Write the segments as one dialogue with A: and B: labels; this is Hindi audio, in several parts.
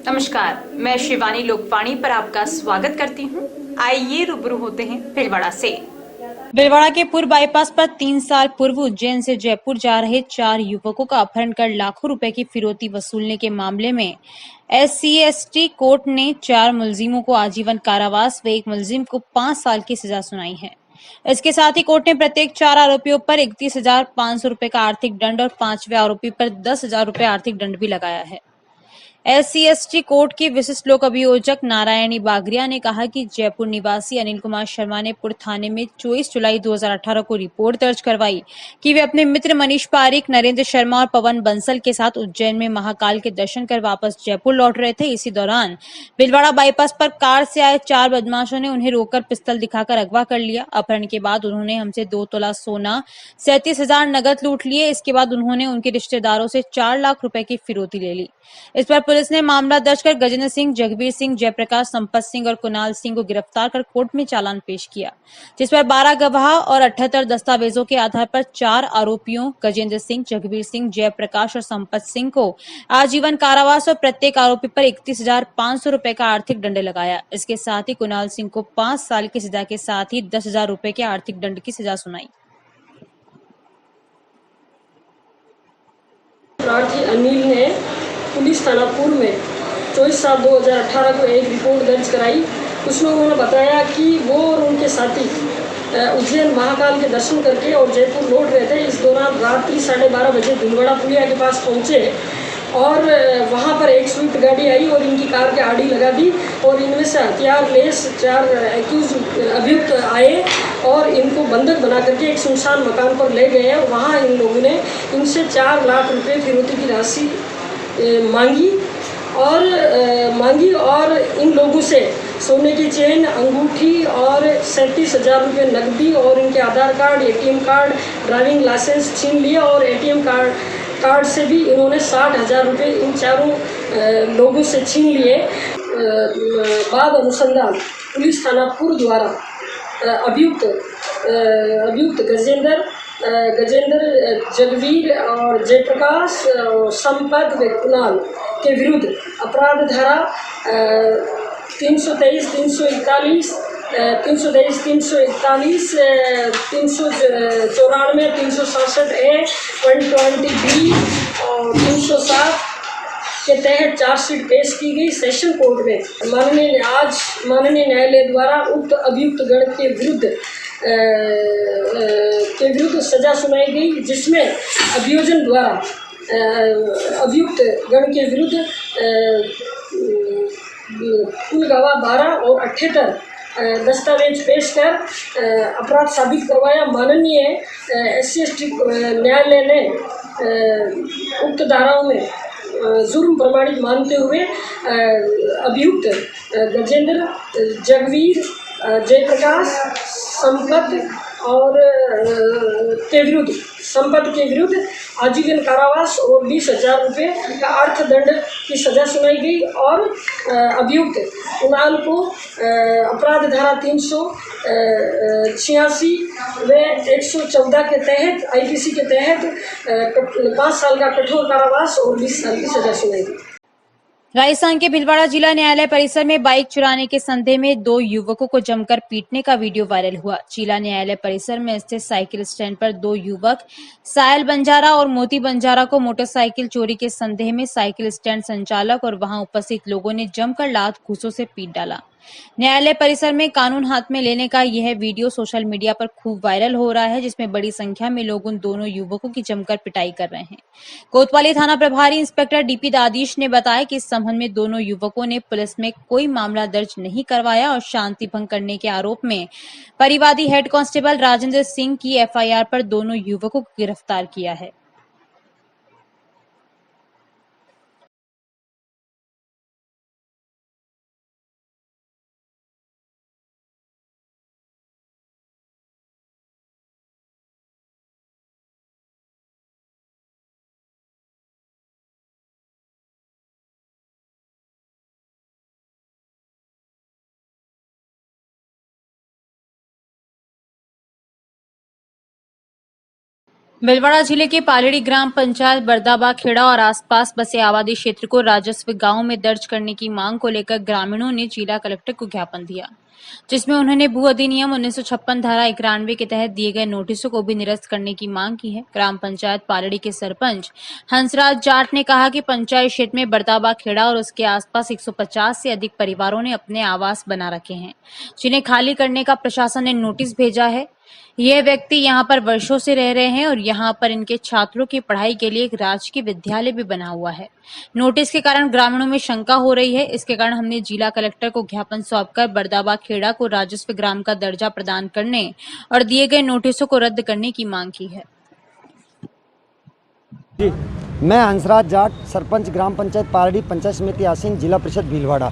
A: नमस्कार, मैं शिवानी लोकवाणी पर आपका स्वागत करती हूँ। आइए रूबरू होते हैं भीलवाड़ा से। भीलवाड़ा के पूर्व बाईपास पर 3 साल पूर्व उज्जैन से जयपुर जा रहे 4 युवकों का अपहरण कर लाखों रुपए की फिरौती वसूलने के मामले में SC/ST कोर्ट ने 4 मुलजिमों को आजीवन कारावास व एक मुलजिम को 5 साल की सजा सुनाई है। इसके साथ ही कोर्ट ने प्रत्येक 4 आरोपियों पर 31,500 रुपए का आर्थिक दंड और 5वें आरोपी पर 10,000 रुपए आर्थिक दंड भी लगाया है। SC/ST कोर्ट की विशिष्ट लोक अभियोजक नारायणी बागरिया ने कहा कि जयपुर निवासी अनिल कुमार शर्मा ने पुर थाने में 24 जुलाई 2018 को रिपोर्ट दर्ज करवाई कि वे अपने मित्र मनीष पारिक, नरेंद्र शर्मा और पवन बंसल के साथ उज्जैन में महाकाल के दर्शन कर वापस जयपुर लौट रहे थे। इसी दौरान भीलवाड़ा बाईपास पर कार से आए 4 बदमाशों ने उन्हें रोककर पिस्तौल दिखाकर अगवा कर लिया। अपहरण के बाद उन्होंने हमसे 2 तोला सोना, 37,000 नगद लूट लिए। इसके बाद उन्होंने उनके रिश्तेदारों से 4 लाख रुपए की फिरौती ले ली। इस पर पुलिस ने मामला दर्ज कर गजेंद्र सिंह, जगबीर सिंह, जयप्रकाश, संपत सिंह और कुणाल सिंह को गिरफ्तार कर कोर्ट में चालान पेश किया, जिस पर 12 गवाह और 78 दस्तावेजों के आधार पर 4 आरोपियों गजेंद्र सिंह, जगबीर सिंह, जयप्रकाश और संपत सिंह को आजीवन कारावास और प्रत्येक आरोपी पर 31,500 रुपए का आर्थिक दंड लगाया। इसके साथ ही कुणाल सिंह को 5 साल की सजा के साथ ही 10,000 रुपए के आर्थिक दंड की सजा सुनाई।
B: प्रार्थी अनिल ने पुलिस थाना पूर्व में 24/7/2018 को एक रिपोर्ट दर्ज कराई। कुछ लोगों ने बताया कि वो और उनके साथी उज्जैन महाकाल के दर्शन करके और जयपुर लौट रहे थे। इस दौरान रात्रि 12:30 बजे भीलवाड़ा पुलिया के पास पहुंचे और वहां पर एक स्विफ्ट गाड़ी आई और इनकी कार के आड़ी लगा दी और इनमें से हथियार लेस 4 एक्यूज अभियुक्त आए और इनको बंधक बना करके एक सुनसान मकान पर ले गए और वहाँ इन लोगों ने इनसे 4 लाख रुपए फिरौती की राशि मांगी और इन लोगों से सोने की चेन, अंगूठी और 37,000 रुपये नकदी और इनके Aadhaar card, ATM card, driving licence छीन लिया और ATM कार्ड से भी इन्होंने 60,000 रुपये इन चारों लोगों से छीन लिए। बाद अनुसंधान पुलिस थाना पूर्व द्वारा अभियुक्त गजेंद्र, जगवीर और जयप्रकाश, संपत व कुणाल के विरुद्ध अपराध धारा 323, 341, 323, 341, 394, 367A, 120B और 307 के तहत चार्जशीट पेश की गई। सेशन कोर्ट में माननीय न्यायालय द्वारा उक्त अभियुक्त गण के विरुद्ध सजा सुनाई गई, जिसमें अभियोजन द्वारा अभियुक्त गण के विरुद्ध कुल गवाह 12 और 78 दस्तावेज पेश कर अपराध साबित करवाया। माननीय SC/ST न्यायालय ने उक्त धाराओं में जुर्म प्रमाणित मानते हुए अभियुक्त गजेंद्र, जगवीर, जयप्रकाश, संपत के विरुद्ध आजीवन कारावास और 20,000 रुपये का अर्थदंड की सजा सुनाई गई और अभियुक्त कुणाल को अपराध धारा 386 व 114 के तहत IPC के तहत 5 साल का कठोर कारावास और 20 साल की सजा सुनाई गई।
A: राजस्थान के भीलवाड़ा जिला न्यायालय परिसर में बाइक चुराने के संदेह में 2 युवकों को जमकर पीटने का वीडियो वायरल हुआ। जिला न्यायालय परिसर में स्थित साइकिल स्टैंड पर 2 युवक सायल बंजारा और मोती बंजारा को मोटरसाइकिल चोरी के संदेह में साइकिल स्टैंड संचालक और वहां उपस्थित लोगों ने जमकर लात घूंसों से पीट डाला। न्यायालय परिसर में कानून हाथ में लेने का यह वीडियो सोशल मीडिया पर खूब वायरल हो रहा है, जिसमें बड़ी संख्या में लोग उन दोनों युवकों की जमकर पिटाई कर रहे हैं। कोतवाली थाना प्रभारी इंस्पेक्टर DP दादीश ने बताया कि इस संबंध में दोनों युवकों ने पुलिस में कोई मामला दर्ज नहीं करवाया और शांति भंग करने के आरोप में परिवादी हेड कांस्टेबल राजेंद्र सिंह की FIR पर दोनों युवकों को गिरफ्तार किया है। भीलवाड़ा जिले के पालड़ी ग्राम पंचायत बरदाबा खेड़ा और आसपास बसे आबादी क्षेत्र को राजस्व गांव में दर्ज करने की मांग को लेकर ग्रामीणों ने जिला कलेक्टर को ज्ञापन दिया, जिसमें उन्होंने भू अधिनियम 1956 धारा 91 के तहत दिए गए नोटिसों को भी निरस्त करने की मांग की है। ग्राम पंचायत पालड़ी के सरपंच हंसराज जाट ने कहा कि पंचायत क्षेत्र में बरदाबा खेड़ा और उसके आसपास 150 से अधिक परिवारों ने अपने आवास बना रखे हैं, जिन्हें खाली करने का प्रशासन ने नोटिस भेजा है। यह व्यक्ति यहाँ पर वर्षों से रह रहे हैं और यहाँ पर इनके छात्रों की पढ़ाई के लिए एक राजकीय विद्यालय भी बना हुआ है। नोटिस के कारण ग्रामीणों में शंका हो रही है। इसके कारण हमने जिला कलेक्टर को ज्ञापन सौंपकर बरदाबा खेड़ा को राजस्व ग्राम का दर्जा प्रदान करने और दिए गए नोटिसों को रद्द करने की मांग की है।
C: जी, मैं हंसराज जाट, सरपंच ग्राम पंचायत पालड़ी, पंचायत समिति आसीन, जिला परिषद भीलवाड़ा।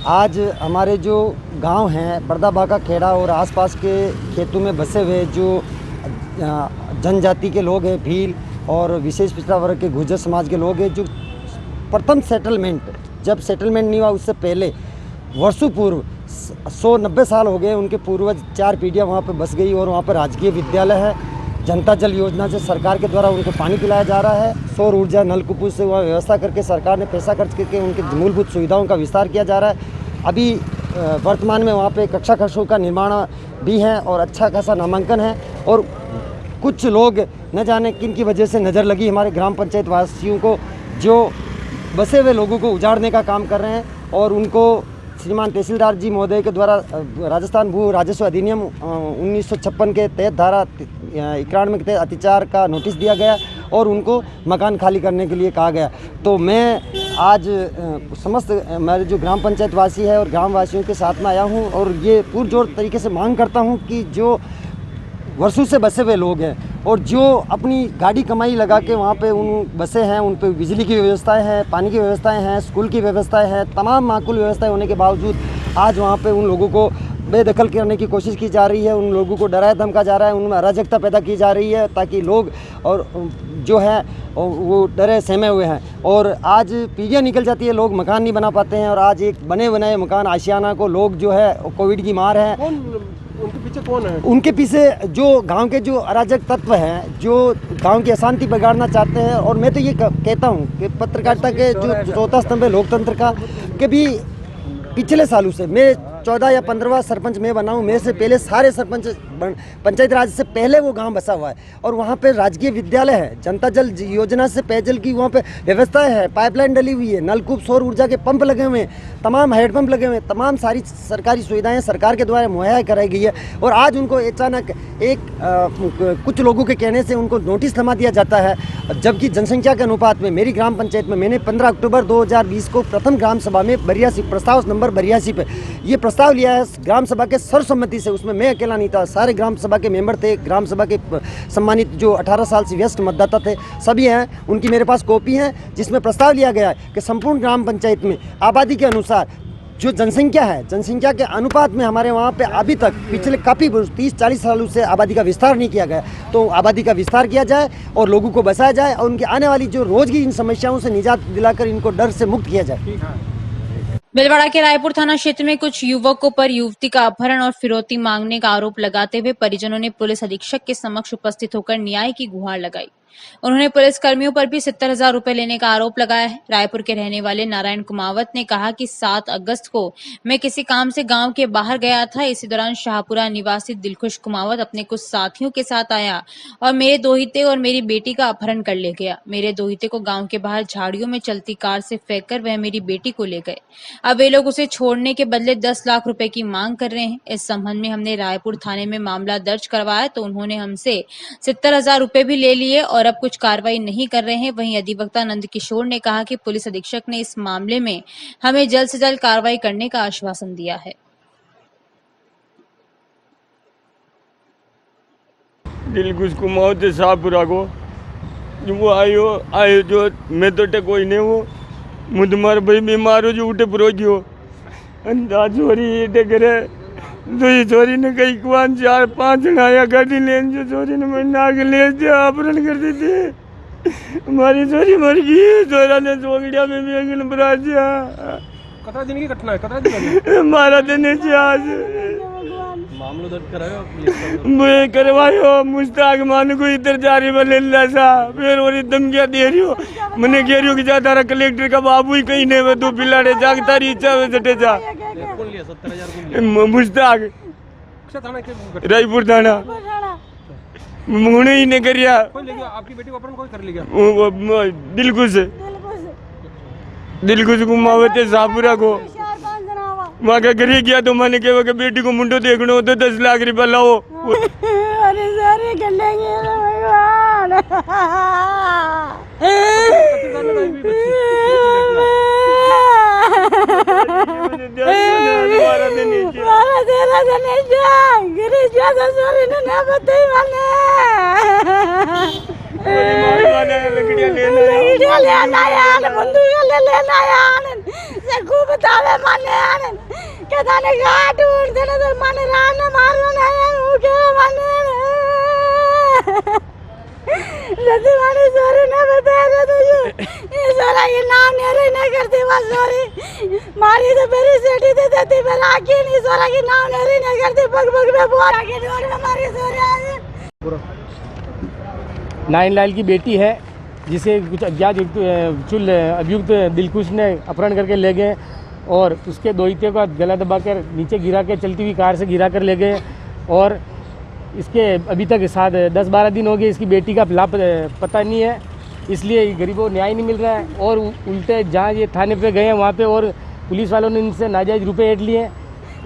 C: आज हमारे जो गांव हैं बरदाबा का खेड़ा और आसपास के खेतों में बसे हुए जो जनजाति के लोग हैं, भील और विशेष पिछड़ा वर्ग के गुर्जर समाज के लोग हैं, जो प्रथम सेटलमेंट, जब सेटलमेंट नहीं हुआ उससे पहले वर्षों पूर्व 190 साल हो गए, उनके पूर्वज 4 पीढ़ियाँ वहाँ पर बस गई और वहाँ पर राजकीय विद्यालय है। जनता जल योजना से सरकार के द्वारा उनको पानी पिलाया जा रहा है। सौर ऊर्जा नलकूपों से वह व्यवस्था करके सरकार ने पैसा खर्च करके उनके मूलभूत सुविधाओं का विस्तार किया जा रहा है। अभी वर्तमान में वहाँ पे कक्षा कक्षों का निर्माण भी है और अच्छा खासा नामांकन है। और कुछ लोग न जाने किन की वजह से नज़र लगी हमारे ग्राम पंचायत वासियों को, जो बसे हुए लोगों को उजाड़ने का काम कर रहे हैं और उनको श्रीमान तहसीलदार जी महोदय के द्वारा राजस्थान भू राजस्व अधिनियम 1956 के तहत धारा 91 के तहत अत्याचार का नोटिस दिया गया और उनको मकान खाली करने के लिए कहा गया। तो मैं आज समस्त मेरे जो ग्राम पंचायत वासी है और ग्राम वासियों के साथ में आया हूं और ये पुरजोर तरीके से मांग करता हूं कि जो वर्षों से बसे हुए लोग हैं और जो अपनी गाड़ी कमाई लगा के वहाँ पे उन बसे हैं, उन पे बिजली की व्यवस्थाएं हैं, पानी की व्यवस्थाएं हैं, स्कूल की व्यवस्थाएं हैं, तमाम माकूल व्यवस्थाएं होने के बावजूद आज वहाँ पे उन लोगों को बेदखल करने की कोशिश की जा रही है, उन लोगों को डराया धमका जा रहा है, उनमें अराजकता पैदा की जा रही है ताकि लोग और जो है वो डरे सहमे हुए हैं। और आज पीढ़ियाँ निकल जाती है, लोग मकान नहीं बना पाते हैं और आज एक बने बनाए मकान आशियाना को लोग जो है कोविड की मार है।
D: उनके पीछे कौन है?
C: उनके पीछे जो गांव के जो अराजक तत्व हैं, जो गांव की अशांति बिगाड़ना चाहते हैं। और मैं तो ये कहता हूं कि पत्रकारिता के जो चौथा स्तंभ है लोकतंत्र का, कि भी पिछले सालों से मैं 14 या 15वां सरपंच मैं बना हूँ। मेरे से पहले सारे सरपंच पंचायत राज से पहले वो गांव बसा हुआ है और वहाँ पे राजकीय विद्यालय है, जनता जल योजना से पेयजल की वहाँ पे व्यवस्था है, पाइपलाइन डली हुई है, नलकूप, सौर ऊर्जा के पंप लगे हुए हैं, तमाम हेडपंप लगे हुए हैं, तमाम सारी सरकारी सुविधाएं सरकार के द्वारा मुहैया कराई गई है। और आज उनको अचानक कुछ लोगों के कहने से उनको नोटिस थमा दिया जाता है, जबकि जनसंख्या के अनुपात में मेरी ग्राम पंचायत में मैंने 15 अक्टूबर 2020 को प्रथम ग्राम सभा में 82 प्रस्ताव नंबर 82 पे ये प्रस्ताव लिया है ग्राम सभा के सर्वसम्मति से। उसमें मैं अकेला नहीं था, सारे ग्राम सभा के मेंबर थे, ग्राम सभा के सम्मानित जो 18 साल से व्यस्त मतदाता थे सभी हैं, उनकी मेरे पास कॉपी है, जिसमें प्रस्ताव लिया गया है कि संपूर्ण ग्राम पंचायत में आबादी के अनुसार जो जनसंख्या है, जनसंख्या के अनुपात में हमारे वहाँ पे अभी तक पिछले काफ़ी 30-40 सालों से आबादी का विस्तार नहीं किया गया। तो आबादी का विस्तार किया जाए और लोगों को बसाया जाए और उनकी आने वाली जो रोज की इन समस्याओं से निजात दिलाकर इनको डर से मुक्त किया जाए।
A: भीलवाड़ा के रायपुर थाना क्षेत्र में कुछ युवकों पर युवती का अपहरण और फिरौती मांगने का आरोप लगाते हुए परिजनों ने पुलिस अधीक्षक के समक्ष उपस्थित होकर न्याय की गुहार लगाई। उन्होंने पुलिस कर्मियों पर भी 70,000 रुपए लेने का आरोप लगाया है। रायपुर के रहने वाले नारायण कुमावत ने कहा कि 7 अगस्त को मैं किसी काम से गांव के बाहर गया था। इसी दौरान शाहपुरा निवासी दिलखुश कुमावत अपने कुछ साथियों के साथ आया और मेरे दोहिते और मेरी बेटी का अपहरण कर ले गया। मेरे दोहिते को गांव के बाहर झाड़ियों में चलती कार से फेंककर वह मेरी बेटी को ले गए। अब वे लोग उसे छोड़ने के बदले 10 लाख रुपए की मांग कर रहे हैं। इस संबंध में हमने रायपुर थाने में मामला दर्ज करवाया तो उन्होंने हमसे 70,000 रुपए भी ले लिए और अब कुछ कार्रवाई नहीं कर रहे हैं। वहीं अधिवक्ता नंद किशोर ने कहा कि पुलिस अधीक्षक ने इस मामले में हमें जल्द से जल्द कार्रवाई करने का आश्वासन दिया है।
E: दिलखुश कुमावत शाहपुरा को जो वो आयो जो मैं तो कोई नहीं वो मुझ मार भाई बीमार हो जो उठे प्रोजियो अंदाज चोरी करे तो ये चोरी ने कई कुआन 4-5 जन आया गाड़ी लेन जो चोरी ने मैं नाग ले अपहरण कर दी थी। हमारी चोरी मर गई, चोरा ने चौगड़िया में भी अंगन बरा दिया।
D: कतरा दिन की घटना है? कतरा दिन
E: हमारा दिन आज
D: मामला दर्ज कराया पुलिस का?
E: मैं करवायो मुश्ताक मान को इधर जा रही बल्ला सा फिर और धमकियां दे रही हो। मैंने कह रही हो कि जाता रहा कलेक्टर का बाबू ही कहीं नहीं में तू पिलाड़े जागता रही इच्छा में सटे जा।
D: कौन लिया 70,000 कौन लिया?
E: मुश्ताक
D: अच्छा थाना के
E: रायपुर थाना मुने ही ने करिया।
D: कोई ले गया आपकी बेटी को अपहरण कोई कर ले गया?
E: दिलकुश घुमावते सापुरा को वहाँ का घर गया तो मैंने कहा कि बेटी को मुंडो देखना हो तो 10 लाख रुपया लाओ।
F: अरे सारे कर लेंगे भगवान। मारी तो मेरी सेठी दे देती मैं आके नहीं सोरा की नाम नहीं करती पग पग में बोल आके रोड में मारी सोरा।
G: नाइन लाल की बेटी है जिसे कुछ अज्ञात अभियुक्त दिलकुश ने अपहरण करके ले गए और उसके दोहिते का गला दबाकर नीचे गिरा के चलती हुई कार से गिरा कर ले गए और इसके अभी तक 10-12 दिन हो गए इसकी बेटी का पता नहीं है, इसलिए गरीबों को न्याय नहीं मिल रहा है। और उल्टे जहाँ ये थाने पे गए हैं वहाँ पे और पुलिस वालों ने इनसे नाजायज़ रुपए ऐंठ लिए,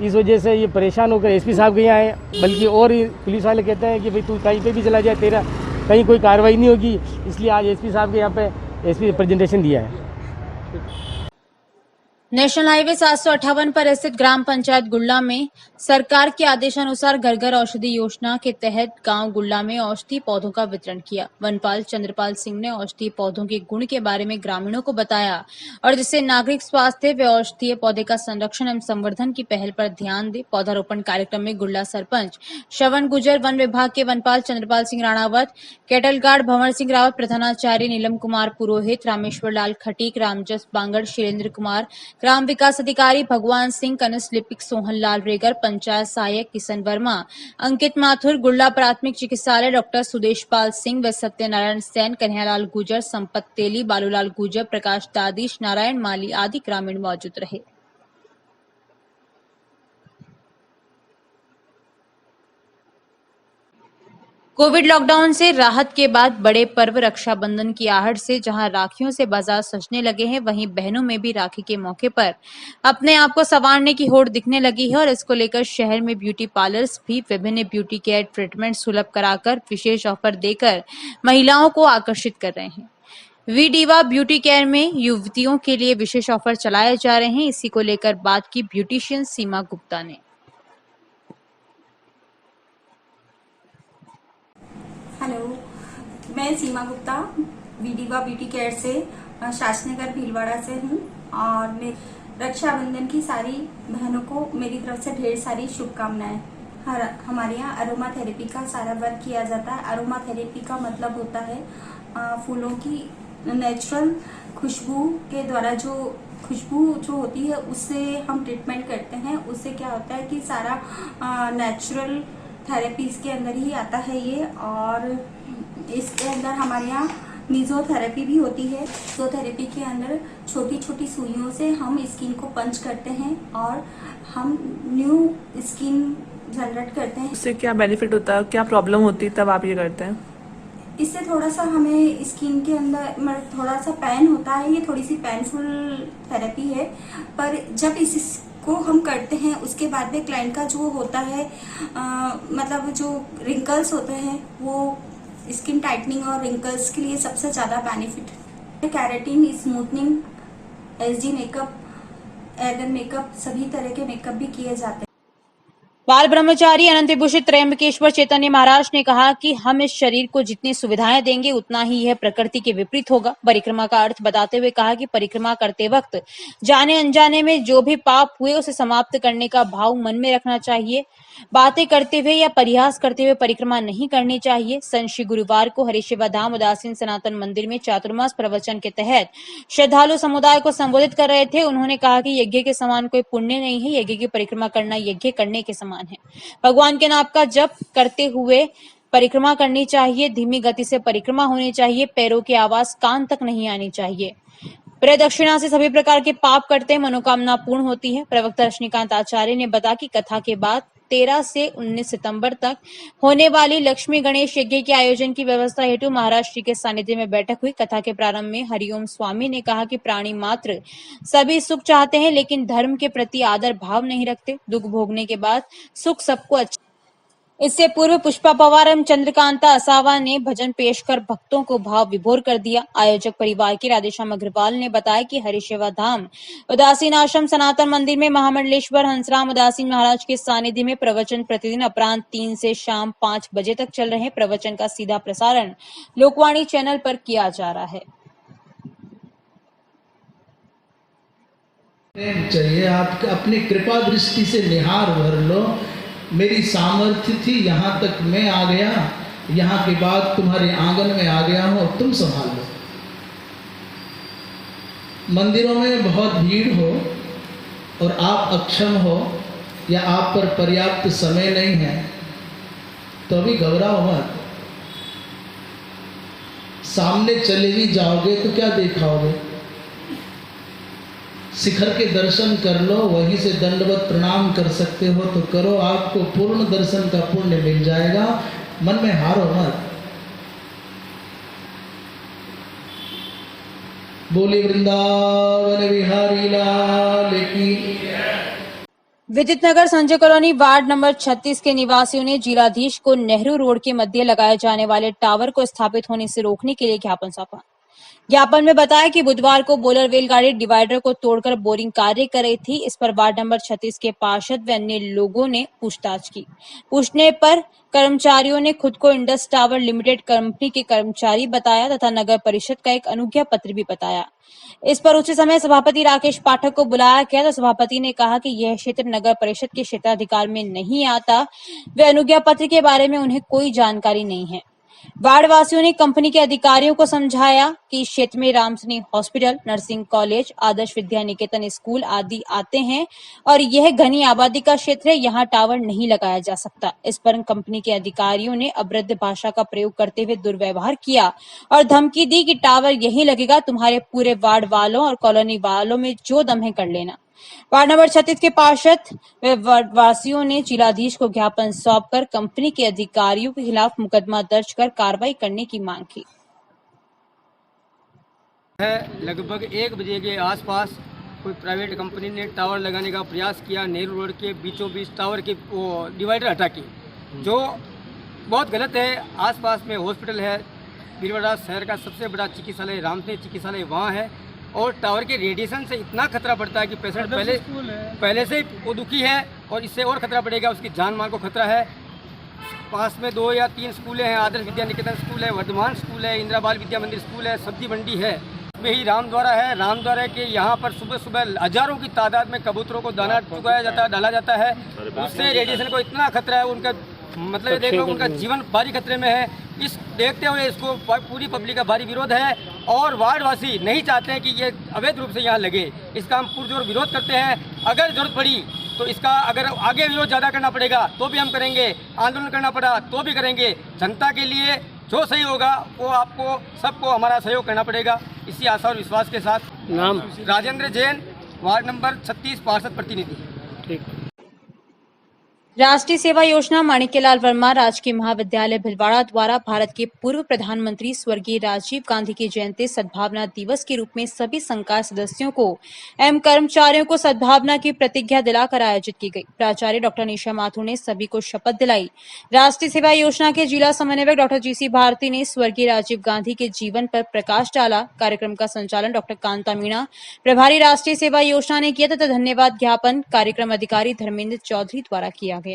G: इस वजह से ये परेशान होकर एसपी साहब के यहाँ आए। बल्कि और पुलिस वाले कहते हैं कि भाई तू कहीं पे भी चला जाए तेरा कहीं कोई कार्रवाई नहीं होगी, इसलिए आज एसपी साहब के यहाँ पे एसपी प्रेजेंटेशन दिया है।
A: नेशनल हाईवे 758 पर स्थित ग्राम पंचायत गुल्ला में सरकार के आदेशानुसार घर घर औषधि योजना के तहत गांव गुल्ला में औषधि पौधों का वितरण किया। वनपाल चंद्रपाल सिंह ने औषधि पौधों के गुण के बारे में ग्रामीणों को बताया और जिससे नागरिक स्वास्थ्य व औषधीय पौधे का संरक्षण एवं संवर्धन की पहल पर ध्यान दे। पौधारोपण कार्यक्रम में गुल्ला सरपंच श्रवण गुजर, वन विभाग के वनपाल चंद्रपाल सिंह राणावत, कैटल गार्ड भंवर सिंह रावत, प्रधानाचार्य नीलम कुमार पुरोहित, रामेश्वर लाल खटीक, रामजस बांगड़, शैलेंद्र कुमार, ग्राम विकास अधिकारी भगवान सिंह, कनिष्ठ लिपिक सोहन लाल रेगर, पंचायत सहायक किशन वर्मा, अंकित माथुर, गुल्ला प्राथमिक चिकित्सालय डॉक्टर सुदेश पाल सिंह व सत्यनारायण सैन, कन्हैयालाल गुजर, संपत तेली, बालूलाल गुजर, प्रकाश दादिश, नारायण माली आदि ग्रामीण मौजूद रहे। कोविड लॉकडाउन से राहत के बाद बड़े पर्व रक्षाबंधन की आहट से जहां राखियों से बाजार सजने लगे हैं, वहीं बहनों में भी राखी के मौके पर अपने आप को संवारने की होड़ दिखने लगी है और इसको लेकर शहर में ब्यूटी पार्लर्स भी विभिन्न ब्यूटी केयर ट्रीटमेंट सुलभ कराकर विशेष ऑफर देकर महिलाओं को आकर्षित कर रहे हैं। वी डिवा ब्यूटी केयर में युवतियों के लिए विशेष ऑफर चलाए जा रहे हैं। इसी को लेकर बात की ब्यूटिशियन सीमा गुप्ता ने।
H: हेलो, मैं सीमा गुप्ता वीडिवा ब्यूटी केयर से शासनगर भीलवाड़ा से हूँ और मैं रक्षाबंधन की सारी बहनों को मेरी तरफ से ढेर सारी शुभकामनाएं। हमारे यहाँ अरोमा थेरेपी का सारा वर्क किया जाता है। अरोमा थेरेपी का मतलब होता है फूलों की नेचुरल खुशबू के द्वारा जो खुशबू जो होती है उससे हम ट्रीटमेंट करते हैं। उससे क्या होता है कि सारा नेचुरल थेरेपीज के अंदर ही आता है ये। और इसके अंदर हमारे यहाँ निजोथेरेपी भी होती है। निजोथेरेपी के अंदर छोटी छोटी सुइयों से हम स्किन को पंच करते हैं और हम न्यू स्किन जनरेट करते हैं।
I: उससे क्या बेनिफिट होता है, क्या प्रॉब्लम होती है तब आप ये करते हैं?
H: इससे थोड़ा सा हमें स्किन के अंदर थोड़ा सा पेन होता है। ये थोड़ी सी पेनफुल थेरेपी है, पर जब इसको हम करते हैं उसके बाद में क्लाइंट का जो होता है मतलब जो रिंकल्स होते हैं वो स्किन टाइटनिंग और रिंकल्स के लिए सबसे ज़्यादा बेनिफिट है। Keratin, smoothening, SD makeup, airgun makeup, सभी तरह के मेकअप भी किए जाते हैं।
A: बाल ब्रह्मचारी अनंत विभूषित त्रयंबकेश्वर चैतन्य महाराज ने कहा कि हम इस शरीर को जितनी सुविधाएं देंगे उतना ही यह प्रकृति के विपरीत होगा। परिक्रमा का अर्थ बताते हुए कहा कि परिक्रमा करते वक्त जाने अनजाने में जो भी पाप हुए उसे समाप्त करने का भाव मन में रखना चाहिए। बातें करते हुए या परिहास करते हुए परिक्रमा नहीं करनी चाहिए। संत श्री गुरुवार को हरिशिवा धाम उदासीन सनातन मंदिर में चातुर्मास प्रवचन के तहत श्रद्धालु समुदाय को संबोधित कर रहे थे। उन्होंने कहा कि यज्ञ के समान कोई पुण्य नहीं है। यज्ञ की परिक्रमा करना यज्ञ करने के समान समान है। भगवान के नाम का जप करते हुए परिक्रमा करनी चाहिए, धीमी गति से परिक्रमा होनी चाहिए, पैरों की आवाज कान तक नहीं आनी चाहिए। प्रदक्षिणा से सभी प्रकार के पाप करते मनोकामना पूर्ण होती है। प्रवक्ता रजनीकांत आचार्य ने बताया कि कथा के बाद 13 से 19 सितंबर तक होने वाली लक्ष्मी गणेश यज्ञ के आयोजन की व्यवस्था हेतु महाराज श्री के सानिध्य में बैठक हुई। कथा के प्रारंभ में हरिओम स्वामी ने कहा कि प्राणी मात्र सभी सुख चाहते हैं, लेकिन धर्म के प्रति आदर भाव नहीं रखते। दुख भोगने के बाद सुख सबको अच्छा। इससे पूर्व पुष्पा पवार एवं चंद्रकांता असावा ने भजन पेश कर भक्तों को भाव विभोर कर दिया। आयोजक परिवार के राधेश्याम अग्रवाल ने बताया कि हरिसेवा धाम उदासीन आश्रम सनातन मंदिर में महामंडलेश्वर हंसराम उदासीन महाराज के सानिध्य में प्रवचन प्रतिदिन अपराह्न 3 से शाम 5 बजे तक चल रहे। प्रवचन का सीधा प्रसारण लोकवाणी चैनल पर किया जा रहा है।
J: चाहिए आप अपनी कृपा दृष्टि से निहार भर लो। मेरी सामर्थ्य थी, यहाँ तक मैं आ गया, यहाँ के बाद तुम्हारे आंगन में आ गया हूँ, तुम संभाल लो। मंदिरों में बहुत भीड़ हो और आप अक्षम हो या आप पर पर्याप्त समय नहीं है तो अभी घबराओ मत। सामने चले भी जाओगे तो क्या दिखाओगे? शिखर के दर्शन कर लो, वहीं से दंडवत प्रणाम कर सकते हो तो करो, आपको पूर्ण दर्शन का पुण्य मिल जाएगा। मन में हारो मत। बोले वृंदावन बिहारी लाल की।
A: विद्युत नगर संजय कॉलोनी वार्ड नंबर 36 के निवासियों ने जिलाधीश को नेहरू रोड के मध्य लगाए जाने वाले टावर को स्थापित होने से रोकने के लिए ज्ञापन सौंपा। ज्ञापन में बताया कि बुधवार को बोलर वेल गाड़ी डिवाइडर को तोड़कर बोरिंग कार्य कर रही थी। इस पर वार्ड नंबर 36 के पार्षद व अन्य लोगों ने पूछताछ की। पूछने पर कर्मचारियों ने खुद को इंडस टावर लिमिटेड कंपनी के कर्मचारी बताया तथा नगर परिषद का एक अनुज्ञा पत्र भी बताया। इस पर उसी समय सभापति राकेश पाठक को बुलाया गया तो सभापति ने कहा कि यह क्षेत्र नगर परिषद के क्षेत्राधिकार में नहीं आता व अनुज्ञा पत्र के बारे में उन्हें कोई जानकारी नहीं है। वार्ड वासियों ने कंपनी के अधिकारियों को समझाया कि इस क्षेत्र में रामसनी hospital, nursing college, Adarsh Vidya Niketan school आदि आते हैं और यह घनी आबादी का क्षेत्र है, यहाँ टावर नहीं लगाया जा सकता। इस पर कंपनी के अधिकारियों ने अभद्र भाषा का प्रयोग करते हुए दुर्व्यवहार किया और धमकी दी कि टावर यहीं लगेगा, तुम्हारे पूरे वार्ड वालों और कॉलोनी वालों में जो दम है कर लेना। वार्ड नंबर 36 के पार्षद व वार्ड वासियों ने जिलाधीश को ज्ञापन सौंपकर कंपनी के अधिकारियों के खिलाफ मुकदमा दर्ज कर कार्रवाई करने की मांग की।
K: लगभग 1 बजे के आसपास कोई प्राइवेट कंपनी ने टावर लगाने का प्रयास किया नेहरू रोड के बीचों बीच टावर के वो डिवाइडर हटा के, जो बहुत गलत है। आसपास में हॉस्पिटल है, भीलवाड़ा शहर का सबसे बड़ा चिकित्सालय रामसनी चिकित्सालय वहाँ है और टावर के रेडिएशन से इतना खतरा बढ़ता है कि पेशेंट पहले से वो दुखी है और इससे और खतरा बढ़ेगा, उसकी जान माल को खतरा है। पास में 2 या 3 स्कूलें हैं, आदर्श विद्या निकेतन स्कूल है, वर्धमान स्कूल है, इंदिरा बाल विद्या मंदिर स्कूल है, सब्जी मंडी है, में ही रामद्वारा है। रामद्वारा के यहाँ पर सुबह सुबह हजारों की तादाद में कबूतरों को दाना चुकाया जाता है, डाला जाता है। उससे रेडिएशन को इतना खतरा है, उनका मतलब ये देखो उनका जीवन भारी खतरे में है। इस देखते हुए इसको पूरी पब्लिक का भारी विरोध है और वार्डवासी नहीं चाहते हैं कि ये अवैध रूप से यहाँ लगे। इसका हम पुरजोर विरोध करते हैं। अगर जरूरत पड़ी तो इसका अगर आगे विरोध ज़्यादा करना पड़ेगा तो भी हम करेंगे, आंदोलन करना पड़ा तो भी करेंगे। जनता के लिए जो सही होगा वो आपको सबको हमारा सहयोग करना पड़ेगा। इसी आशा और विश्वास के साथ
G: नाम
K: राजेंद्र जैन, वार्ड नंबर 36 पार्षद प्रतिनिधि।
G: ठीक।
A: राष्ट्रीय सेवा योजना माणिक्यलाल वर्मा राजकीय महाविद्यालय भिलवाड़ा द्वारा भारत के पूर्व प्रधानमंत्री स्वर्गीय राजीव गांधी की जयंती सद्भावना दिवस के रूप में सभी संकाय सदस्यों को एवं कर्मचारियों को सद्भावना की प्रतिज्ञा दिलाकर आयोजित की गई। प्राचार्य डॉक्टर निशा माथुर ने सभी को शपथ दिलाई। राष्ट्रीय सेवा योजना के जिला समन्वयक डॉक्टर जीसी भारती ने स्वर्गीय राजीव गांधी के जीवन पर प्रकाश डाला। कार्यक्रम का संचालन डॉक्टर कांता मीणा, प्रभारी राष्ट्रीय सेवा योजना ने किया तथा धन्यवाद ज्ञापन कार्यक्रम अधिकारी धर्मेंद्र चौधरी द्वारा किया गया।
F: धर्म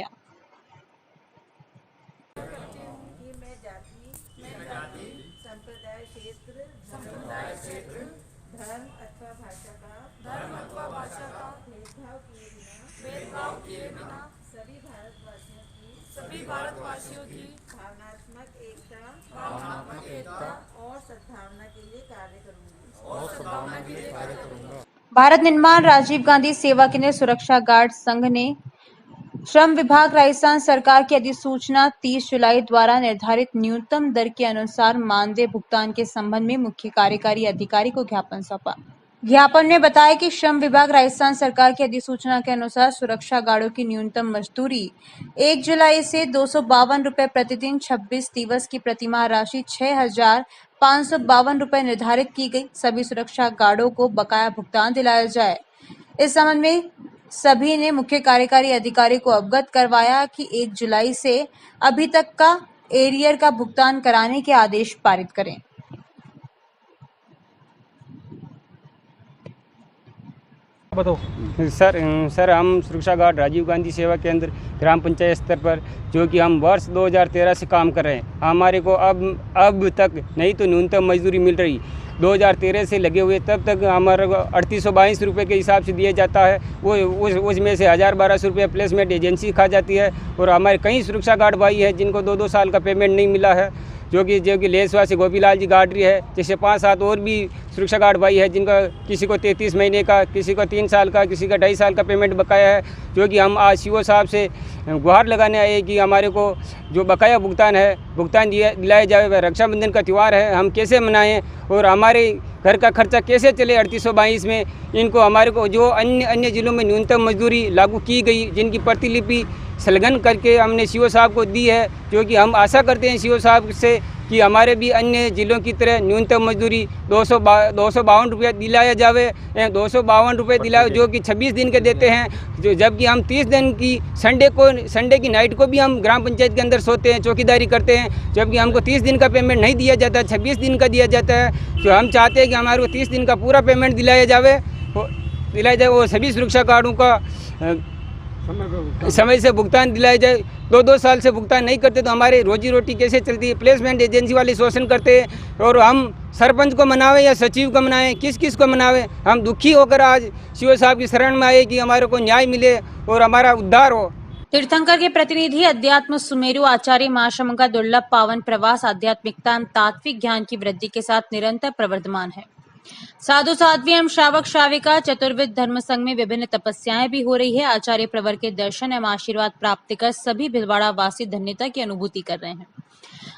F: अथवा भाषा का भेदभाव किए बिना सभी भारतवासियों की भावनात्मक एकता और सद्भावना के लिए कार्य करूंगी।
A: भारत निर्माण राजीव गांधी सेवा केंद्र सुरक्षा गार्ड संघ ने श्रम विभाग राजस्थान सरकार की अधिसूचना 30 जुलाई द्वारा निर्धारित न्यूनतम दर के अनुसार मानदेय भुगतान के संबंध में मुख्य कार्यकारी अधिकारी को ज्ञापन सौंपा। ज्ञापन में बताया कि श्रम विभाग राजस्थान सरकार की अधिसूचना के अनुसार सुरक्षा गार्डों की न्यूनतम मजदूरी 1 जुलाई से 252 रुपए प्रतिदिन, 26 दिवस की प्रतिमाह राशि 6,552 रुपए निर्धारित की गई। सभी सुरक्षा गार्डों को बकाया भुगतान दिलाया जाए। इस संबंध में सभी ने मुख्य कार्यकारी अधिकारी को अवगत करवाया कि 1 जुलाई से अभी तक का एरियर का भुगतान कराने के आदेश पारित करें।
D: बताओ
K: सर हम सुरक्षा गार्ड राजीव गांधी सेवा केंद्र ग्राम पंचायत स्तर पर जो कि हम वर्ष 2013 से काम कर रहे हैं, हमारे को अब तक नहीं तो न्यूनतम मजदूरी मिल रही। 2013 से लगे हुए तब तक हमारे को 3822 रुपये के हिसाब से दिया जाता है। वो उसमें से 1000-1200 रुपये प्लेसमेंट एजेंसी खा जाती है। और हमारे कई सुरक्षा गार्ड भाई हैं जिनको 2-2 साल का पेमेंट नहीं मिला है, जो कि लेसवा से गोपीलाल जी गार्डरी है, जैसे 5-7 और भी सुरक्षा गार्ड भाई है जिनका किसी को 33 महीने का, किसी को 3 साल का, किसी का 2.5 साल का पेमेंट बकाया है। जो कि हम आज सीओ साहब से गुहार लगाने आए कि हमारे को जो बकाया भुगतान दिलाया जाए। रक्षाबंधन का त्यौहार है, हम कैसे मनाएं और हमारे घर का खर्चा कैसे चले 3822 में। इनको हमारे को जो अन्य जिलों में न्यूनतम मजदूरी लागू की गई, जिनकी प्रतिलिपि संलग्न करके हमने सीओ साहब को दी है, जो कि हम आशा करते हैं सीओ साहब से कि हमारे भी अन्य जिलों की तरह न्यूनतम मजदूरी 252 रुपये दिलाया जावे। 252 रुपये दिलाए जो कि 26 दिन के देते हैं, जबकि हम 30 दिन की संडे की नाइट को भी हम ग्राम पंचायत के अंदर सोते हैं, चौकीदारी करते हैं, जबकि हमको 30 दिन का पेमेंट नहीं दिया जाता, 26 दिन का दिया जाता है। तो हम चाहते हैं कि हमारे को 30 दिन का पूरा पेमेंट दिलाया जाए। वो सभी सुरक्षा गार्डों का समय से भुगतान दिलाया जाए। 2-2 साल से भुगतान नहीं करते तो हमारे रोजी रोटी कैसे चलती है। प्लेसमेंट एजेंसी वाले शोषण करते हैं और हम सरपंच को मनावे या सचिव को मनावे, किस को मनावे। हम दुखी होकर आज सीओ साहब की शरण में आए कि हमारे को न्याय मिले और हमारा उद्धार हो।
A: तीर्थंकर के प्रतिनिधि अध्यात्म सुमेरु आचार्य महाश्रम का दुर्लभ पावन प्रवास आध्यात्मिकता एवं तात्विक ज्ञान की वृद्धि के साथ निरंतर प्रवर्धमान है। साधु साध्वी एवं श्रावक श्राविका चतुर्विध धर्म संघ में विभिन्न तपस्याएं भी हो रही है। आचार्य प्रवर के दर्शन एवं आशीर्वाद प्राप्त कर सभी भिलवाड़ा वासी धन्यता की अनुभूति कर रहे हैं।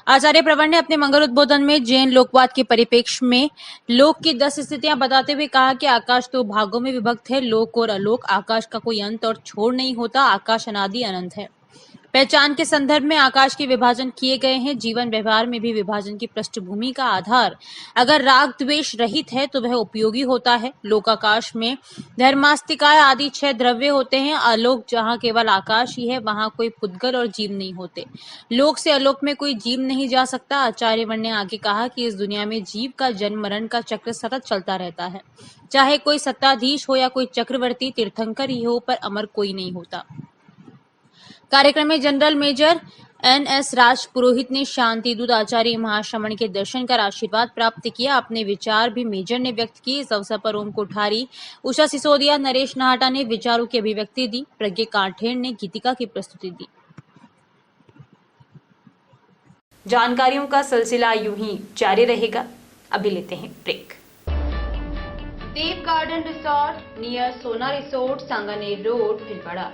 A: आचार्य प्रवर ने अपने मंगल उद्बोधन में जैन लोकवाद के परिप्रेक्ष्य में लोक की 10 स्थितियां बताते हुए कहा कि आकाश 2 भागों में विभक्त है, लोक और अलोक। आकाश का कोई अंत और छोर नहीं होता, आकाश अनादि अनंत है। पहचान के संदर्भ में आकाश के विभाजन किए गए हैं। जीवन व्यवहार में भी विभाजन की पृष्ठभूमि का आधार अगर राग द्वेष रहित है तो वह उपयोगी होता है। लोकाकाश में धर्मास्तिकाय आदि 6 द्रव्य होते हैं। आलोक जहाँ केवल आकाश ही है, वहां कोई पुद्गल और जीव नहीं होते। लोक से आलोक में कोई जीव नहीं जा सकता। आचार्यवर ने आगे कहा कि इस दुनिया में जीव का जन्म मरण का चक्र सतत चलता रहता है। चाहे कोई सत्ताधीश हो या कोई चक्रवर्ती, तीर्थंकर ही हो, पर अमर कोई नहीं होता। कार्यक्रम में general major NS Raj Purohit ने शांति दूत आचार्य महाश्रमण के दर्शन कर आशीर्वाद प्राप्त किया। अपने विचार भी मेजर ने व्यक्त किए। इस अवसर पर ओम कोठारी, उषा सिसोदिया, नरेश नाहटा ने विचारों की अभिव्यक्ति दी। प्रज्ञा कांठेर ने गीतिका की प्रस्तुति दी। जानकारियों का सिलसिला यूं ही जारी रहेगा। अभी लेते हैं ब्रेक। देव गार्डन रिसोर्ट नियर सोना resort, Sanganer road, Bhilwara.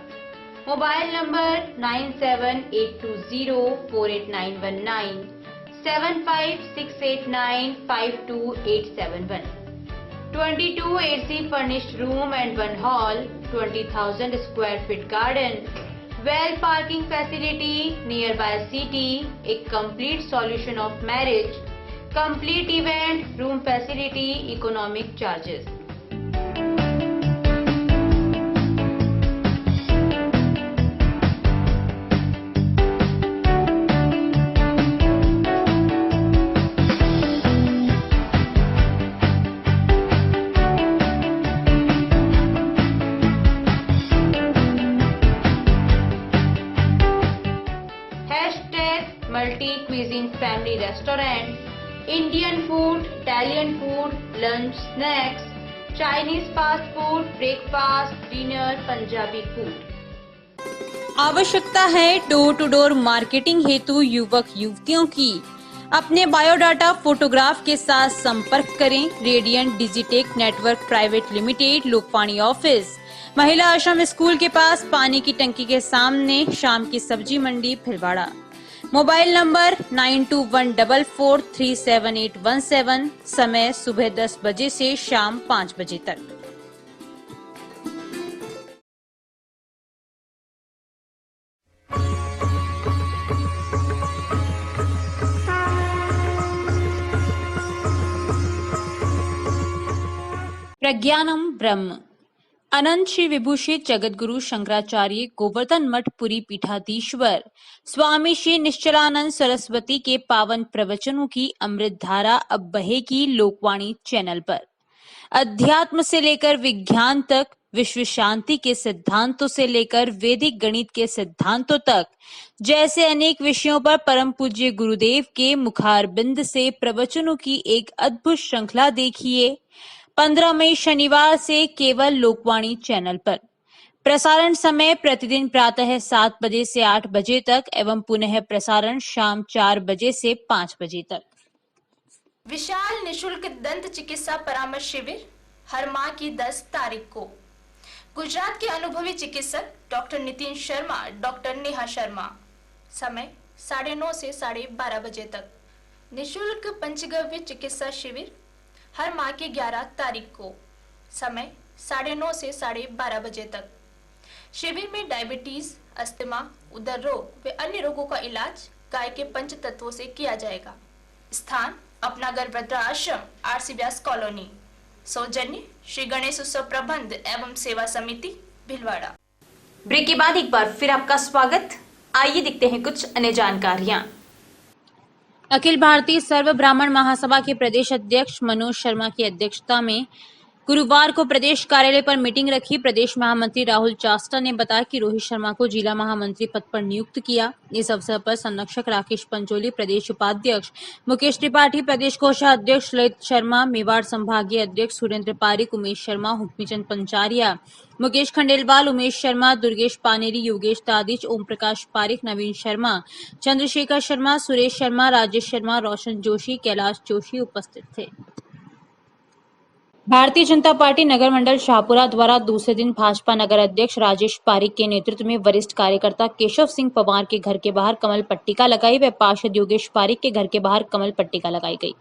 A: Mobile number 9782048919, 7568952871, 22 AC furnished room and 1 hall, 20,000 square feet garden, well parking facility, nearby city, a complete solution of marriage, complete event, room facility, economic charges. Multi cuisine family restaurant, Indian food, Italian food, lunch, snacks, Chinese fast food, breakfast, dinner, Punjabi food. आवश्यकता है डोर टू डोर मार्केटिंग हेतु युवक युवतियों की। अपने बायोडाटा फोटोग्राफ के साथ संपर्क करें। Radiant Digitech network private limited, Lokpani office, Mahila Ashram school के पास पानी की टंकी के सामने शाम की सब्जी मंडी भीलवाड़ा। Mobile number 9214437817। समय सुबह 10 बजे से शाम 5 बजे तक। प्रज्ञानम ब्रह्म। अनंत श्री विभूषित जगतगुरु शंकराचार्य गोवर्धन मठ पुरी पीठाधीश्वर स्वामी श्री निश्चलानंद सरस्वती के पावन प्रवचनों की अमृत धारा अब बहेगी लोकवाणी चैनल पर। अध्यात्म से लेकर विज्ञान तक, विश्व शांति के सिद्धांतों से लेकर वैदिक गणित के सिद्धांतों तक, जैसे अनेक विषयों पर परम पूज्य गुरुदेव के मुखारबिंद से प्रवचनों की एक अद्भुत श्रृंखला देखिए 15 मई शनिवार से केवल लोकवाणी चैनल पर। प्रसारण समय प्रतिदिन प्रातः 7 बजे से 8 बजे तक एवं पुनः प्रसारण शाम 4 बजे से 5 बजे तक।
L: विशाल निशुल्क दंत चिकित्सा परामर्श शिविर हर माह की 10 तारीख को। गुजरात के अनुभवी चिकित्सक डॉक्टर नितिन शर्मा, डॉक्टर नेहा शर्मा। समय 9:30 से 12:30 बजे तक। निशुल्क पंचगव्य चिकित्सा शिविर हर माह की 11 तारीख को। समय 9:30 से 12:30 बजे तक। शिविर में डायबिटीज, अस्थमा, उदर रोग व अन्य रोगों का इलाज गाय के पंच तत्वों से किया जाएगा। स्थान अपनागर वृद्धाश्रम, आरसी व्यास कॉलोनी। सौजन्य श्री गणेश उत्सव प्रबंध एवं सेवा समिति भीलवाड़ा।
A: ब्रेक के बाद एक बार फिर आपका स्वागत। आइए देखते हैं कुछ अन्य जानकारियां। अखिल भारतीय सर्व ब्राह्मण महासभा के प्रदेश अध्यक्ष मनोज शर्मा की अध्यक्षता में गुरुवार को प्रदेश कार्यालय पर मीटिंग रखी। प्रदेश महामंत्री राहुल चास्टा ने बताया कि रोहित शर्मा को जिला महामंत्री पद पर नियुक्त किया। इस अवसर पर संरक्षक राकेश पंचोली, प्रदेश उपाध्यक्ष मुकेश त्रिपाठी, प्रदेश कोषाध्यक्ष ललित शर्मा, मेवाड़ संभागीय अध्यक्ष सुरेंद्र पारिक, उमेश शर्मा, हुक्मीचंद पंचारिया, मुकेश खंडेलवाल, उमेश शर्मा, दुर्गेश पानेरी, योगेश तादिच, ओम प्रकाश पारिक, नवीन शर्मा, चंद्रशेखर शर्मा, सुरेश शर्मा, राजेश शर्मा, रोशन जोशी, कैलाश जोशी उपस्थित थे। भारतीय जनता पार्टी नगर मंडल शाहपुरा द्वारा दूसरे दिन भाजपा नगर अध्यक्ष राजेश पारिक के नेतृत्व में वरिष्ठ कार्यकर्ता केशव सिंह पवार के घर के बाहर कमल पट्टिका लगाई व पार्षद योगेश पारिक के घर के बाहर कमल पट्टिका लगाई गई।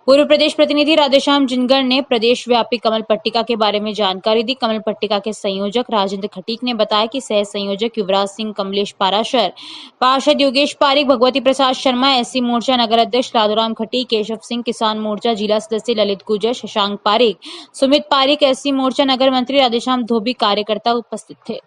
A: पूर्व प्रदेश प्रतिनिधि राधेश्याम जिनगर ने प्रदेश व्यापी कमल पट्टिका के बारे में जानकारी दी। कमल पट्टिका के संयोजक राजेंद्र खटीक ने बताया कि सह संयोजक युवराज सिंह, कमलेश पाराशर, पार्षद योगेश पारिक, भगवती प्रसाद शर्मा, एससी मोर्चा नगर अध्यक्ष लादूराम खटीक, केशव सिंह, किसान मोर्चा जिला सदस्य ललित गुजर, शशांक पारिक, सुमित पारिक, एससी मोर्चा नगर मंत्री राधेश्याम धोबी कार्यकर्ता उपस्थित थे।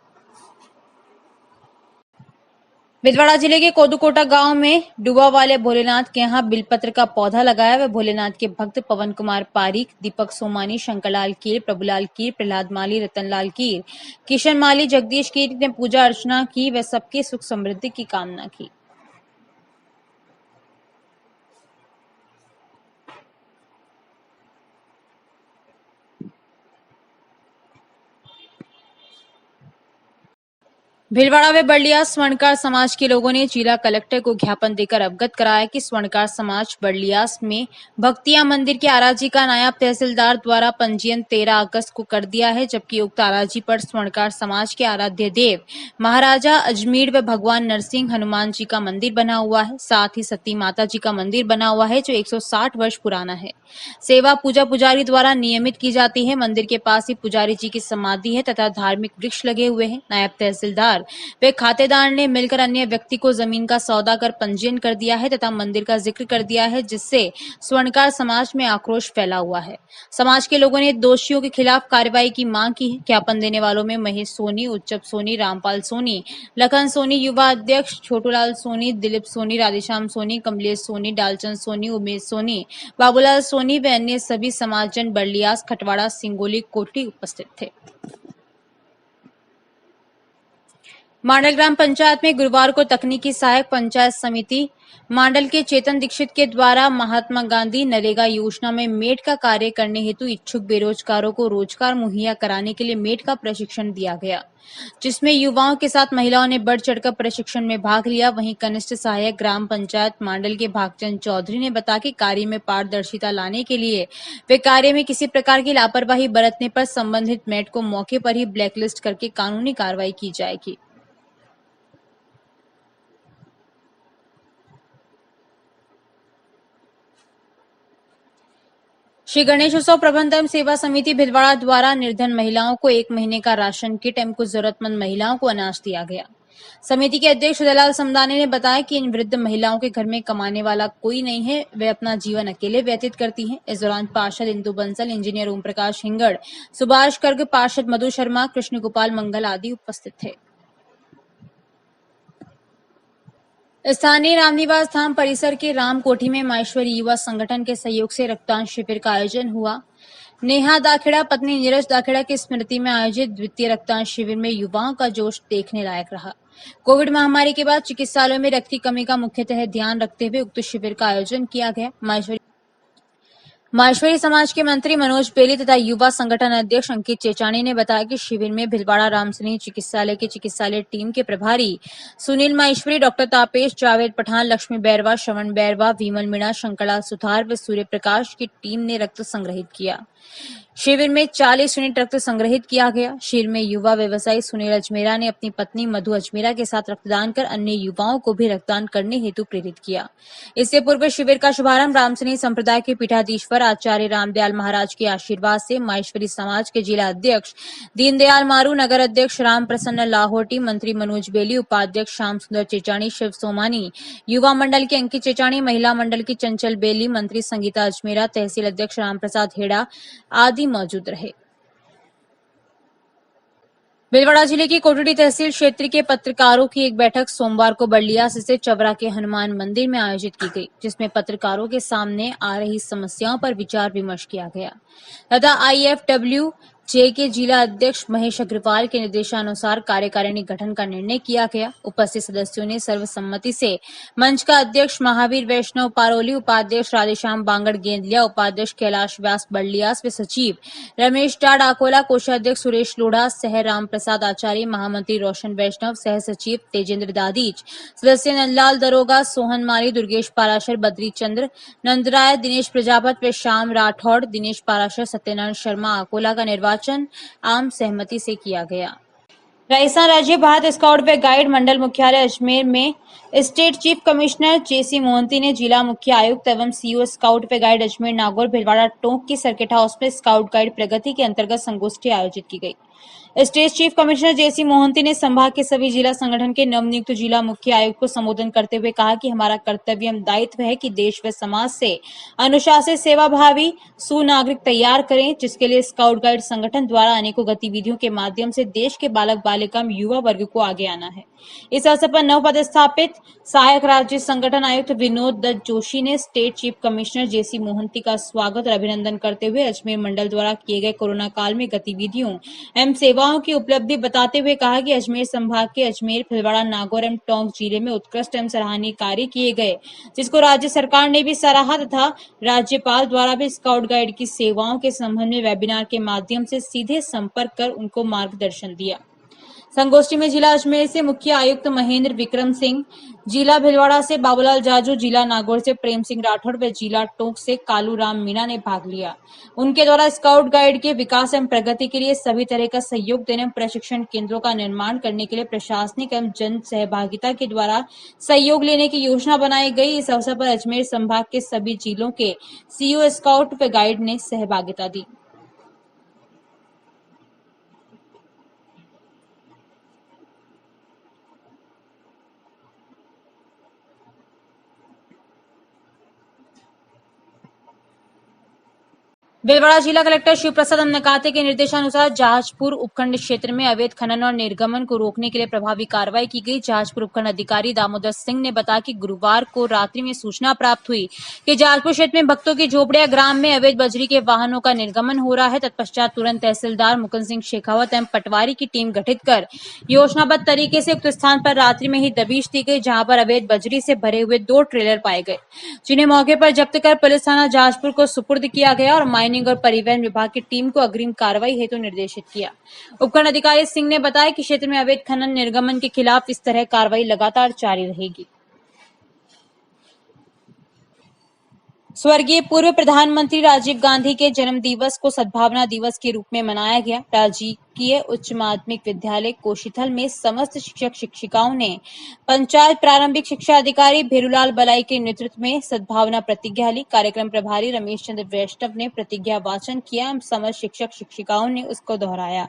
A: भिलवाड़ा जिले के कोदुकोटा गांव में डुबा वाले भोलेनाथ के यहां बिलपत्र का पौधा लगाया व भोलेनाथ के भक्त पवन कुमार पारिक, दीपक सोमानी, शंकरलाल कीर, प्रभुलाल कीर, प्रहलाद माली, रतनलाल कीर, किशन माली, जगदीश कीर ने पूजा अर्चना की व सबके सुख समृद्धि की कामना की। भीलवाड़ा व बड़लियास स्वर्णकार समाज के लोगों ने जिला कलेक्टर को ज्ञापन देकर अवगत कराया कि स्वर्णकार समाज बड़लियास में भक्तिया मंदिर के आराजी का नायब तहसीलदार द्वारा पंजीयन 13 अगस्त को कर दिया है, जबकि उक्त आराजी पर स्वर्णकार समाज के आराध्य देव महाराजा अजमेर व भगवान नरसिंह हनुमान जी का मंदिर बना हुआ है। साथ ही सती माता जी का मंदिर बना हुआ है जो 160 वर्ष पुराना है। सेवा पूजा पुजारी द्वारा नियमित की जाती है। मंदिर के पास ही पुजारी जी की समाधि है तथा धार्मिक वृक्ष लगे हुए हैं। नायब तहसीलदार वे खातेदार ने मिलकर अन्य व्यक्ति को जमीन का सौदा कर पंजीयन कर दिया है तथा मंदिर का जिक्र कर दिया है, जिससे स्वर्णकार समाज में आक्रोश फैला हुआ है। समाज के लोगों ने दोषियों के खिलाफ कार्रवाई की मांग की है। ज्ञापन देने वालों में महेश सोनी, उच्चप सोनी, रामपाल सोनी, लखन सोनी, युवा अध्यक्ष छोटूलाल सोनी, दिलीप सोनी, राधेश्याम सोनी, कमलेश सोनी, डालचंद सोनी, उमेश सोनी, बाबूलाल सोनी व अन्य सभी समाजजन बड़लियास, खटवाड़ा, सिंगोली, कोटली उपस्थित थे। मांडल ग्राम पंचायत में गुरुवार को तकनीकी सहायक पंचायत समिति मांडल के चेतन दीक्षित के द्वारा महात्मा गांधी नरेगा योजना में मेट का कार्य करने हेतु इच्छुक बेरोजगारों को रोजगार मुहैया कराने के लिए मेट का प्रशिक्षण दिया गया, जिसमें युवाओं के साथ महिलाओं ने बढ़ चढ़कर प्रशिक्षण में भाग लिया। वहीं कनिष्ठ सहायक ग्राम पंचायत मांडल के भागचंद चौधरी ने बताया कि कार्य में पारदर्शिता लाने के लिए वे कार्य में किसी प्रकार की लापरवाही बरतने पर संबंधित मेट को मौके पर ही ब्लैकलिस्ट करके कानूनी कार्रवाई की जाएगी। श्री गणेश उत्सव प्रबंध एवं सेवा समिति भिलवाड़ा द्वारा निर्धन महिलाओं को 1 महीने का राशन किट एवं कुछ जरूरतमंद महिलाओं को अनाज दिया गया। समिति के अध्यक्ष उदयलाल समदानी ने बताया कि इन वृद्ध महिलाओं के घर में कमाने वाला कोई नहीं है, वे अपना जीवन अकेले व्यतीत करती हैं। इस दौरान पार्षद इंदु बंसल, इंजीनियर ओम प्रकाश हिंगड़, सुभाष गर्ग, पार्षद मधु शर्मा, कृष्ण गोपाल मंगल आदि उपस्थित थे। स्थानीय रामनिवास धाम परिसर के रामकोठी में माहेश्वरी युवा संगठन के सहयोग से रक्तदान शिविर का आयोजन हुआ। नेहा दाखेड़ा पत्नी नीरज दाखेड़ा की स्मृति में आयोजित द्वितीय रक्तदान शिविर में युवाओं का जोश देखने लायक रहा। कोविड महामारी के बाद चिकित्सालयों में रक्त की कमी का मुख्यतः ध्यान रखते हुए उक्त शिविर का आयोजन किया गया। माहेश्वरी समाज के मंत्री मनोज बेली तथा युवा संगठन अध्यक्ष अंकित चेचानी ने बताया कि शिविर में भिलवाड़ा रामसनी चिकित्सालय के चिकित्सालय टीम के प्रभारी सुनील माहेश्वरी, डॉक्टर तापेश, जावेद पठान, लक्ष्मी बैरवा, श्रवण बैरवा, विमल मीणा, शंकरलाल सुथार व सूर्य प्रकाश की टीम ने रक्त संग्रहित किया। शिविर में 40 यूनिट रक्त संग्रहित किया गया। शिविर में युवा व्यवसायी सुनील अजमेरा ने अपनी पत्नी मधु अजमेरा के साथ रक्तदान कर अन्य युवाओं को भी रक्तदान करने हेतु प्रेरित किया। इससे पूर्व शिविर का शुभारंभ रामसनी संप्रदाय के पीठाधीश्वर आचार्य रामदयाल महाराज के आशीर्वाद से माहेश्वरी समाज के जिला अध्यक्ष दीनदयाल मारू, नगर अध्यक्ष राम प्रसन्न लाहौटी, मंत्री मनोज बेली, उपाध्यक्ष श्याम सुंदर चेचानी, शिव सोमानी, युवा मंडल के अंकित चेचानी, महिला मंडल की चंचल बेली, मंत्री संगीता अजमेरा, तहसील अध्यक्ष राम प्रसाद हेड़ा आदि मौजूद रहे। भिलवाड़ा जिले की कोटड़ी तहसील क्षेत्र के पत्रकारों की एक बैठक सोमवार को बरलियास स्थित चवरा के हनुमान मंदिर में आयोजित की गई, जिसमें पत्रकारों के सामने आ रही समस्याओं पर विचार विमर्श किया गया तथा IFWJ के जिला अध्यक्ष महेश अग्रवाल के निर्देशानुसार कार्यकारिणी गठन का निर्णय किया गया। उपस्थित सदस्यों ने सर्वसम्मति से मंच का अध्यक्ष महावीर वैष्णव पारोली, उपाध्यक्ष राधेश्याम बांगड़ गेंदलिया, उपाध्यक्ष कैलाश व्यास बरलियास व सचिव रमेश डाड आकोला, कोषाध्यक्ष सुरेश लोढ़ा, सह राम प्रसाद आचार्य, महामंत्री रोशन वैष्णव, सह सचिव तेजेंद्र दादीच, सदस्य नंदलाल दरोगा, सोहन माली, दुर्गेश पाराशर, बद्री चंद्र, नंदराय, दिनेश प्रजापत व श्याम राठौड़, दिनेश पाराशर, सत्यनारायण शर्मा आकोला का निर्वाचन आम सहमति से किया गया। राजस्थान राज्य भारत स्काउट व गाइड मंडल मुख्यालय अजमेर में state chief commissioner JC Mohanty ने जिला मुख्य आयुक्त एवं CO स्काउट व गाइड अजमेर, नागौर, भिलवाड़ा, टोंक की सर्किट हाउस में स्काउट गाइड प्रगति के अंतर्गत संगोष्ठी आयोजित की गई। State chief commissioner JC Mohanty ने संभाग के सभी जिला संगठन के नवनियुक्त जिला मुख्य आयुक्त को संबोधन करते हुए कहा कि हमारा कर्तव्य एवं दायित्व है कि देश व समाज से अनुशासित, सेवाभावी सुनागरिक तैयार करें, जिसके लिए स्काउट गाइड संगठन द्वारा अनेकों गतिविधियों के माध्यम से देश के बालक बालिका एवं युवा वर्ग को आगे आना है। इस अवसर पर नव पदस्थापित सहायक राज्य संगठन आयुक्त विनोद दत्त जोशी ने state chief commissioner JC Mohanty का स्वागत और अभिनंदन करते हुए अजमेर मंडल द्वारा किए गए कोरोना काल में गतिविधियों एवं सेवाओं की उपलब्धि बताते हुए कहा कि अजमेर संभाग के अजमेर, भिलवाड़ा, नागौर एवं टोंक जिले में उत्कृष्ट एवं सराहनीय कार्य किए गए, जिसको राज्य सरकार ने भी सराहा तथा राज्यपाल द्वारा भी स्काउट गाइड की सेवाओं के संबंध में वेबिनार के माध्यम से सीधे संपर्क कर उनको मार्गदर्शन दिया। संगोष्ठी में जिला अजमेर से मुख्य आयुक्त महेंद्र विक्रम सिंह, जिला भिलवाड़ा से बाबूलाल जाजू, जिला नागौर से प्रेम सिंह राठौड़ व जिला टोंक से कालू राम मीणा ने भाग लिया। उनके द्वारा स्काउट गाइड के विकास एवं प्रगति के लिए सभी तरह का सहयोग देने एवं प्रशिक्षण केंद्रों का निर्माण करने के लिए प्रशासनिक एवं जन सहभागिता के द्वारा सहयोग लेने की योजना बनाई गई। इस अवसर पर अजमेर संभाग के सभी जिलों के CO स्काउट व गाइड ने सहभागिता दी। भीलवाड़ा जिला कलेक्टर शिव प्रसाद अन्नकाते के निर्देशानुसार जहाजपुर उपखंड क्षेत्र में अवैध खनन और निर्गमन को रोकने के लिए प्रभावी कार्रवाई की गई। जहाजपुर उपखंड अधिकारी दामोदर सिंह ने बताया कि गुरुवार को रात्रि में सूचना प्राप्त हुई कि जहाजपुर क्षेत्र में भक्तों की झोपड़िया ग्राम में अवैध बजरी के वाहनों का निर्गमन हो रहा है। तत्पश्चात तुरंत तहसीलदार मुकुंद सिंह शेखावत एवं पटवारी की टीम गठित कर योजनाबद्ध तरीके से उक्त स्थान पर रात्रि में ही दबिश दी गई, जहां पर अवैध बजरी से भरे हुए 2 ट्रेलर पाए गए, जिन्हें मौके पर जब्त कर पुलिस थाना जहाजपुर को सुपुर्द किया गया और माइनिंग और परिवहन विभाग की टीम को अग्रिम कार्रवाई हेतु निर्देशित किया। उपखंड अधिकारी सिंह ने बताया कि क्षेत्र में अवैध खनन निर्गमन के खिलाफ इस तरह कार्रवाई लगातार जारी रहेगी। स्वर्गीय पूर्व प्रधानमंत्री राजीव गांधी के जन्म दिवस को सद्भावना दिवस के रूप में मनाया गया। राजकीय उच्च माध्यमिक विद्यालय कोशीथल में समस्त शिक्षक शिक्षिकाओं ने पंचायत प्रारंभिक शिक्षा अधिकारी भेरूलाल बलाई के नेतृत्व में सद्भावना प्रतिज्ञा ली। कार्यक्रम प्रभारी रमेश चंद्र वैष्णव ने प्रतिज्ञा वाचन किया, समस्त शिक्षक शिक्षिकाओं ने उसको दोहराया।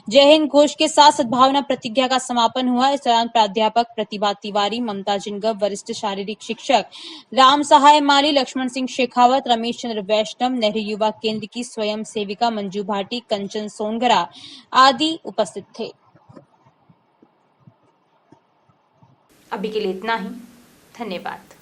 A: जय हिंद घोष के साथ सद्भावना प्रतिज्ञा का समापन हुआ। इस दौरान प्राध्यापक प्रतिभा तिवारी, ममता जिनगव, वरिष्ठ शारीरिक शिक्षक राम सहाय माली, लक्ष्मण सिंह शेखावत, रमेश चंद्र वैष्णव, नेहरू युवा केंद्र की स्वयं सेविका मंजू भाटी, कंचन सोनगरा आदि उपस्थित थे। अभी के लिए इतना ही। धन्यवाद।